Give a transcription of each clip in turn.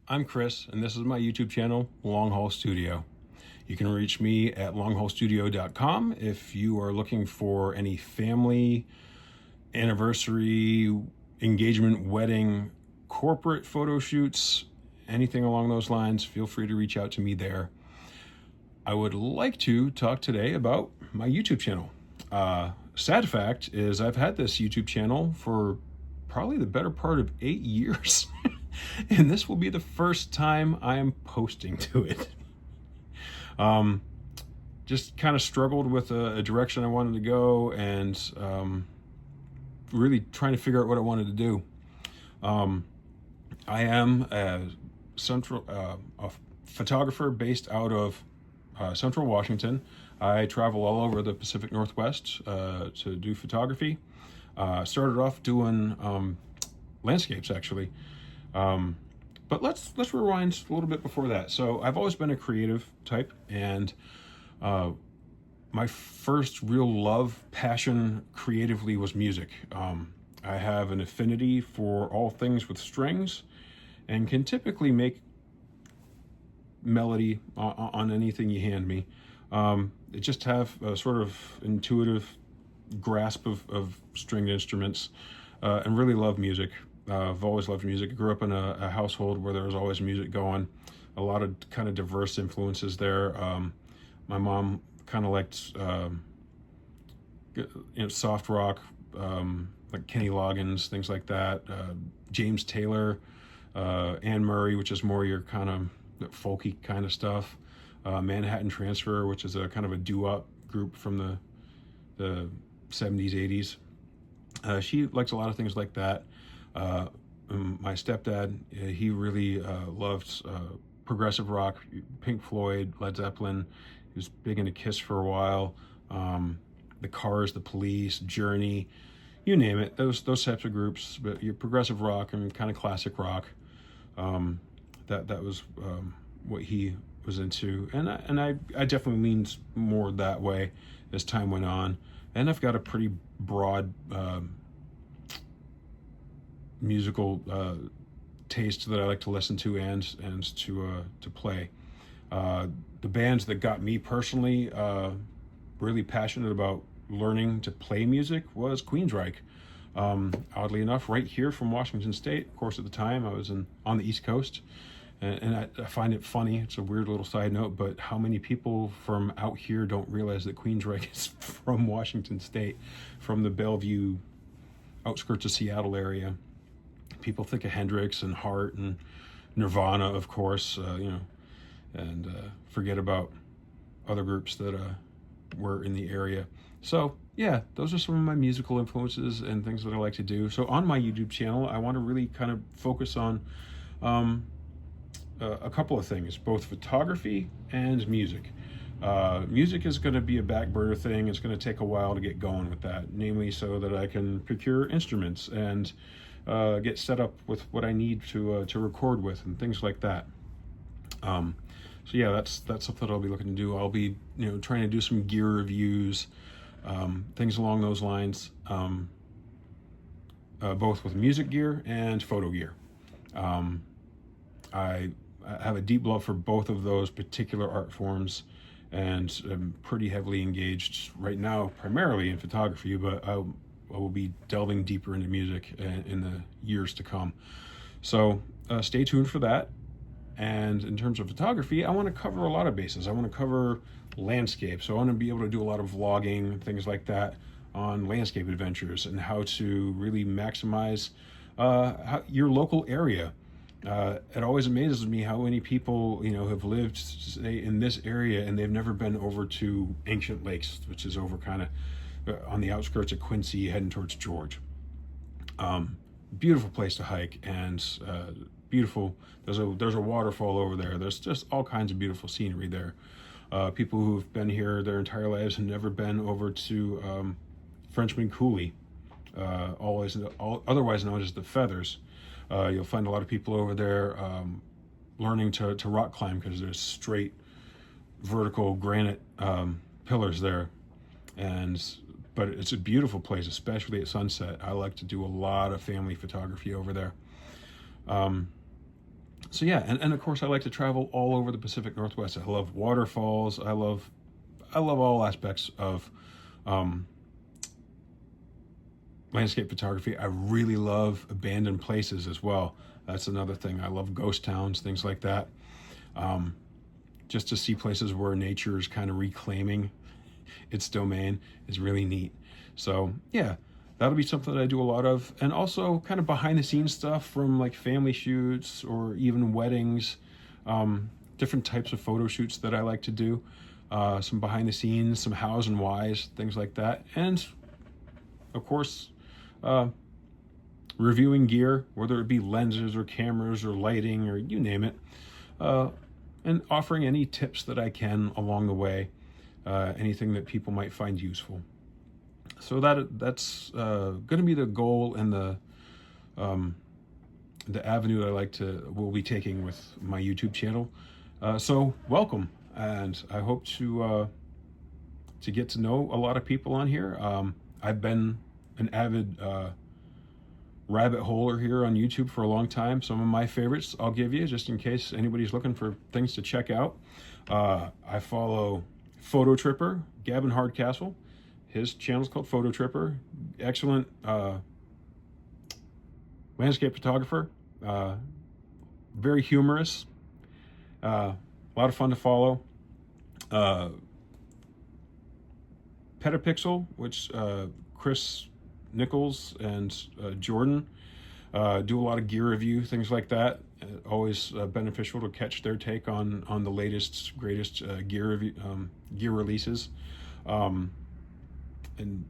I'm Chris, and this is my YouTube channel, Long Haul Studio. You can reach me at longhaulstudio.com if you are looking for any family, anniversary, engagement, wedding, corporate photo shoots, anything along those lines. Feel free to reach out to me there. I would like to talk today about my YouTube channel. Sad fact is I've had this YouTube channel for probably the better part of 8 years. And this will be the first time I am posting to it. Just kind of struggled with a direction I wanted to go, and really trying to figure out what I wanted to do. I am a photographer based out of Central Washington. I travel all over the Pacific Northwest to do photography. Started off doing landscapes, actually. But let's rewind a little bit before that. So I've always been a creative type, and my first real love, passion creatively was music. I have an affinity for all things with strings, and can typically make melody on anything you hand me. I just have a sort of intuitive grasp of stringed instruments, and really love music. I've always loved music. I grew up in a household where there was always music going. A lot of kind of diverse influences there. My mom kind of liked soft rock, like Kenny Loggins, things like that. James Taylor, Anne Murray, which is more your kind of folky kind of stuff. Manhattan Transfer, which is a kind of a doo-wop group from the 70s, 80s. She likes a lot of things like that. My stepdad, he really loved progressive rock, Pink Floyd, Led Zeppelin. He was big into Kiss for a while. The Cars, the Police, Journey, you name it. Those types of groups. But your progressive rock and kind of classic rock. That was what he was into, and I definitely leaned more that way as time went on. And I've got a pretty broad musical taste that I like to listen to and to play. The bands that got me personally really passionate about learning to play music was Queensryche. Oddly enough, right here from Washington State. Of course, at the time I was on the East Coast, and I find it funny. It's a weird little side note, but how many people from out here don't realize that Queensryche is from Washington State, from the Bellevue outskirts of Seattle area. People think of Hendrix and Heart and Nirvana, of course, and forget about other groups that were in the area. So yeah, those are some of my musical influences and things that I like to do. So on my YouTube channel, I want to really kind of focus on a couple of things, both photography and music. Music is going to be a back burner thing. It's going to take a while to get going with that, namely so that I can procure instruments and get set up with what I need to record with and things like that. So yeah, that's something I'll be looking to do. I'll be trying to do some gear reviews, things along those lines, both with music gear and photo gear. I have a deep love for both of those particular art forms, and I'm pretty heavily engaged right now, primarily in photography, but I will be delving deeper into music in the years to come. So stay tuned for that. And in terms of photography, I want to cover a lot of bases. I want to cover landscape. So I want to be able to do a lot of vlogging, things like that, on landscape adventures and how to really maximize your local area. It always amazes me how many people have lived, say, in this area, and they've never been over to Ancient Lakes, which is over kind of on the outskirts of Quincy, heading towards George. Beautiful place to hike, and beautiful. There's a waterfall over there. There's just all kinds of beautiful scenery there. People who've been here their entire lives and never been over to Frenchman Coulee, otherwise known as the Feathers. You'll find a lot of people over there learning to rock climb, because there's straight vertical granite pillars there, but it's a beautiful place, especially at sunset. I like to do a lot of family photography over there. So yeah, and of course I like to travel all over the Pacific Northwest. I love waterfalls. I love all aspects of um, landscape photography. I really love abandoned places as well. That's another thing. I love ghost towns, things like that. Um, just to see places where nature is kind of reclaiming its domain is really neat. So yeah, that'll be something that I do a lot of, and also kind of behind the scenes stuff from like family shoots or even weddings, different types of photo shoots that I like to do. Some behind the scenes, some hows and whys, things like that, and of course, uh, reviewing gear, whether it be lenses or cameras or lighting or you name it, uh, and offering any tips that I can along the way, anything that people might find useful. So that's going to be the goal and um, the avenue that I like to will be taking with my YouTube channel. So welcome, and I hope to get to know a lot of people on here. I've been an avid rabbit holer here on YouTube for a long time. Some of my favorites I'll give you just in case anybody's looking for things to check out. I follow Photo Tripper, Gavin Hardcastle. His channel's called Photo Tripper. Excellent landscape photographer. Very humorous. A lot of fun to follow. Petapixel, which Chris Nichols and Jordan do a lot of gear review, things like that. Always beneficial to catch their take on the latest, greatest gear review, gear releases. And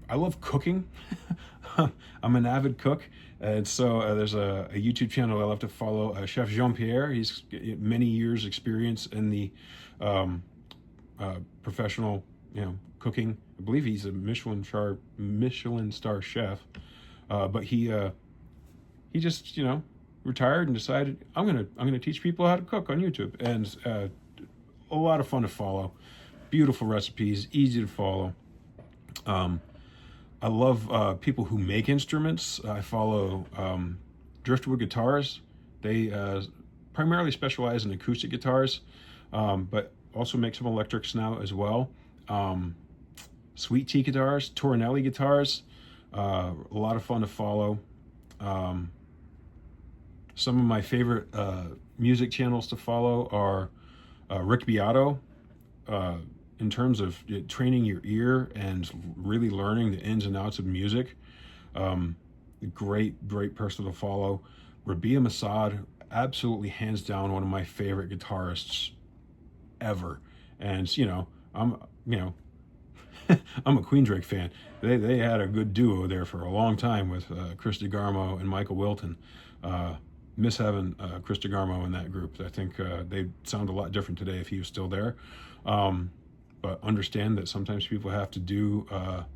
I love cooking. I'm an avid cook, and so there's a YouTube channel I love to follow. Chef Jean Pierre. He's many years experience in the professional, cooking. I believe he's a Michelin star chef, but he just retired and decided I'm gonna teach people how to cook on YouTube, and a lot of fun to follow. Beautiful recipes, easy to follow. I love people who make instruments. I follow Driftwood Guitars. They primarily specialize in acoustic guitars, but also make some electrics now as well. Sweet Tea Guitars, Tornelli Guitars, a lot of fun to follow. Some of my favorite music channels to follow are Rick Beato. In terms of training your ear and really learning the ins and outs of music, great person to follow. Rabia Masad, absolutely hands down one of my favorite guitarists ever. And I'm I'm a Queensryche fan. They had a good duo there for a long time with Chris DeGarmo and Michael Wilton. Miss having Chris DeGarmo in that group. I think they'd sound a lot different today if he was still there. But understand that sometimes people have to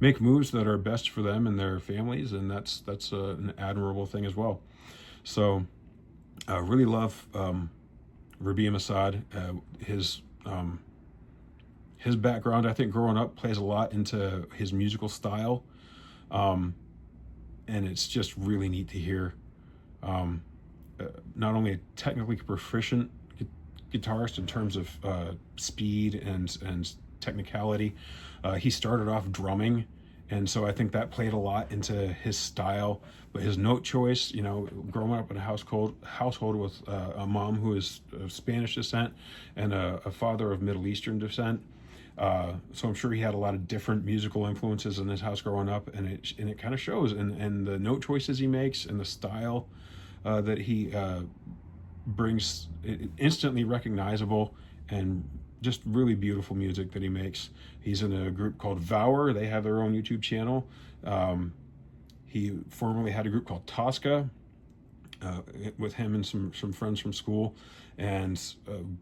make moves that are best for them and their families, and that's an admirable thing as well. So I really love Rabia Masad. His background, I think, growing up plays a lot into his musical style, and it's just really neat to hear. Not only a technically proficient guitarist in terms of speed and technicality. He started off drumming, and so I think that played a lot into his style. But his note choice, growing up in a household with a mom who is of Spanish descent and a father of Middle Eastern descent. So I'm sure he had a lot of different musical influences in his house growing up, and it kind of shows in the note choices he makes and the style that he brings, instantly recognizable and just really beautiful music that he makes. He's in a group called Vower. They have their own YouTube channel. He formerly had a group called Tosca with him and some friends from school, and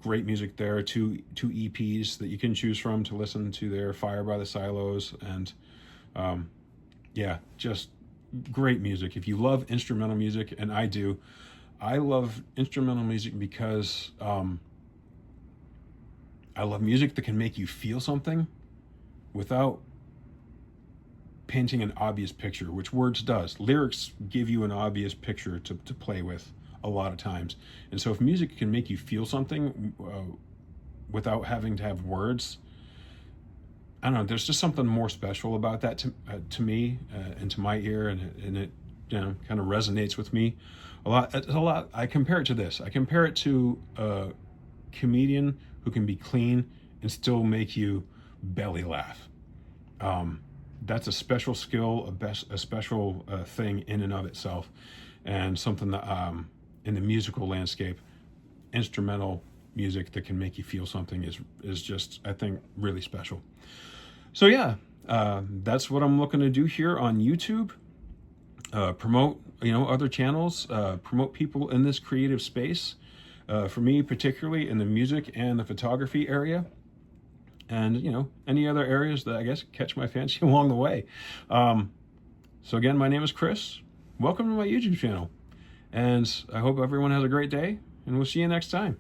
great music there. Two EPs that you can choose from to listen to their Fire by the Silos, and just great music. If you love instrumental music, and I do, I love instrumental music because I love music that can make you feel something without painting an obvious picture, which words does. Lyrics give you an obvious picture to play with a lot of times. And so if music can make you feel something without having to have words, I don't know, there's just something more special about that to me and to my ear, and it, you know, kind of resonates with me a lot. It's a lot. I compare it to this. I compare it to a comedian who can be clean and still make you belly laugh. That's a special skill, a special thing in and of itself, and something that in the musical landscape, instrumental music that can make you feel something is just, I think, really special. So yeah, that's what I'm looking to do here on YouTube. Promote, you know, other channels, promote people in this creative space. For me, particularly in the music and the photography area, and you know, any other areas that I guess catch my fancy along the way. So again, my name is Chris. Welcome to my YouTube channel, and I hope everyone has a great day, and we'll see you next time.